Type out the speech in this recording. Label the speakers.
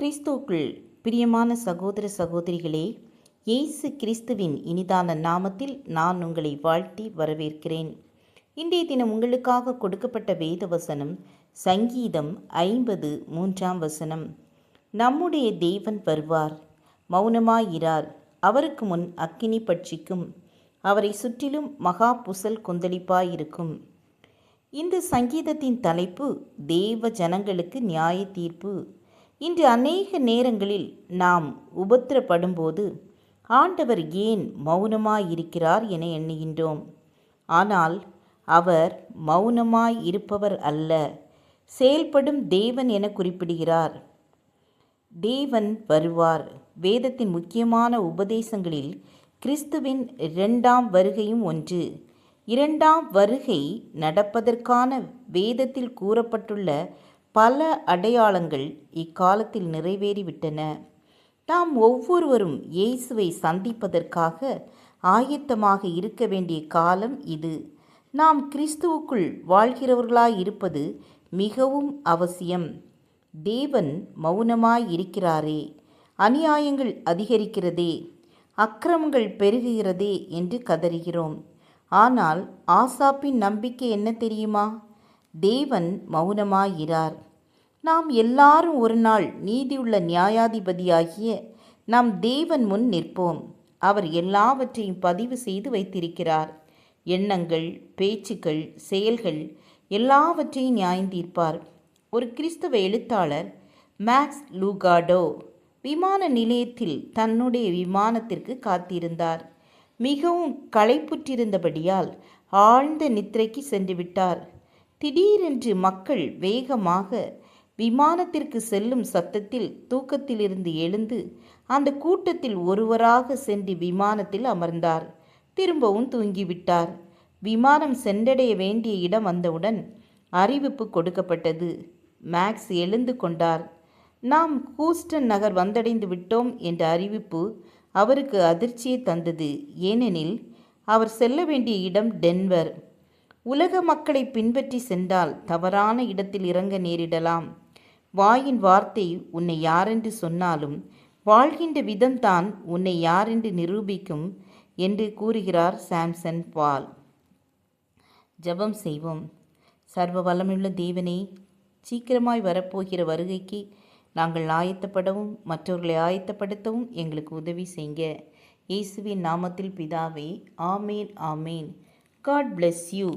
Speaker 1: கிறிஸ்துவுக்குள் பிரியமான சகோதர சகோதரிகளே, இயேசு கிறிஸ்துவின் இனிதான நாமத்தில் நான் உங்களை வாழ்த்தி வரவேற்கிறேன். இன்றைய தினம் உங்களுக்காக கொடுக்கப்பட்ட வேத வசனம் சங்கீதம் 53 நம்முடைய தேவன் வருவார், மௌனமாயிரார், அவருக்கு முன் அக்கினி பட்சிக்கும், அவரை சுற்றிலும் மகா புசல் கொந்தளிப்பாயிருக்கும். இந்த சங்கீதத்தின் தலைப்பு தேவ ஜனங்களுக்கு நியாய தீர்ப்பு. இன்று அநேக நேரங்களில் நாம் உபத்திரப்படும்போது ஆண்டவர் ஏன் மௌனமாயிருக்கிறார் என எண்ணுகின்றோம். ஆனால் அவர் மௌனமாயிருப்பவர் அல்ல, செயல்படும் தேவன் என குறிப்பிடுகிறார். தேவன் வருவார். வேதத்தின் முக்கியமான உபதேசங்களில் கிறிஸ்துவின் இரண்டாம் வருகையும் ஒன்று. இரண்டாம் வருகை நடப்பதற்கான வேதத்தில் கூறப்பட்டுள்ள பல அடையாளங்கள் இக்காலத்தில் நிறைவேறிவிட்டன. நாம் ஒவ்வொருவரும் இயேசுவை சந்திப்பதற்காக ஆயத்தமாக இருக்க வேண்டிய காலம் இது. நாம் கிறிஸ்துவுக்குள் வாழ்கிறவர்களாயிருப்பது மிகவும் அவசியம். தேவன் மௌனமாயிருக்கிறாரே, அநியாயங்கள் அதிகரிக்கிறதே, அக்கிரமங்கள் பெருகுகிறதே என்று கதறுகிறோம். ஆனால் ஆசாப்பின் நம்பிக்கை என்ன தெரியுமா? தேவன் மௌனமாயிரார். நாம் எல்லாரும் ஒரு நாள் நீதியுள்ள நியாயாதிபதியாகிய நம் தேவன் முன் நிற்போம். அவர் எல்லாவற்றையும் பதிவு செய்து வைத்திருக்கிறார். எண்ணங்கள், பேச்சுக்கள், செயல்கள் எல்லாவற்றையும் நியாயந்தீர்ப்பார். ஒரு கிறிஸ்தவ எழுத்தாளர் மேக்ஸ் லூகாடோ விமான நிலையத்தில் தன்னுடைய விமானத்திற்கு காத்திருந்தார். மிகவும் களைப்புற்றிருந்தபடியால் ஆழ்ந்த நித்திரைக்கு சென்று விட்டார். திடீரென்று மக்கள் வேகமாக விமானத்திற்கு செல்லும் சத்தத்தில் தூக்கத்திலிருந்து எழுந்து அந்த கூட்டத்தில் ஒருவராக சென்று விமானத்தில் அமர்ந்தார். திரும்பவும் தூங்கிவிட்டார். விமானம் சென்றடைய வேண்டிய இடம் வந்தவுடன் அறிவிப்பு கொடுக்கப்பட்டது. மேக்ஸ் எழுந்து கொண்டார். நாம் ஹூஸ்டன் நகர் வந்தடைந்து விட்டோம் என்ற அறிவிப்பு அவருக்கு அதிர்ச்சியை தந்தது. ஏனெனில் அவர் செல்ல வேண்டிய இடம் டென்வர். உலக மக்களை பின்பற்றி சென்றால் தவறான இடத்தில் இறங்க நேரிடலாம். வாயின் வார்த்தை உன்னை யாரென்று சொன்னாலும் வாழ்கின்ற விதம்தான் உன்னை யாரென்று நிரூபிக்கும் என்று கூறுகிறார் சாம்சன் பால். ஜெபம் செய்வோம். சர்வ வல்லமையுள்ள தேவனே, சீக்கிரமாய் வரப்போகிற வருகைக்கு நாங்கள் ஆயத்தப்படவும் மற்றவர்களை ஆயத்தப்படுத்தவும் எங்களுக்கு உதவி செய்யுங்க. இயேசுவின் நாமத்தில் பிதாவே, ஆமேன் ஆமேன். God bless you.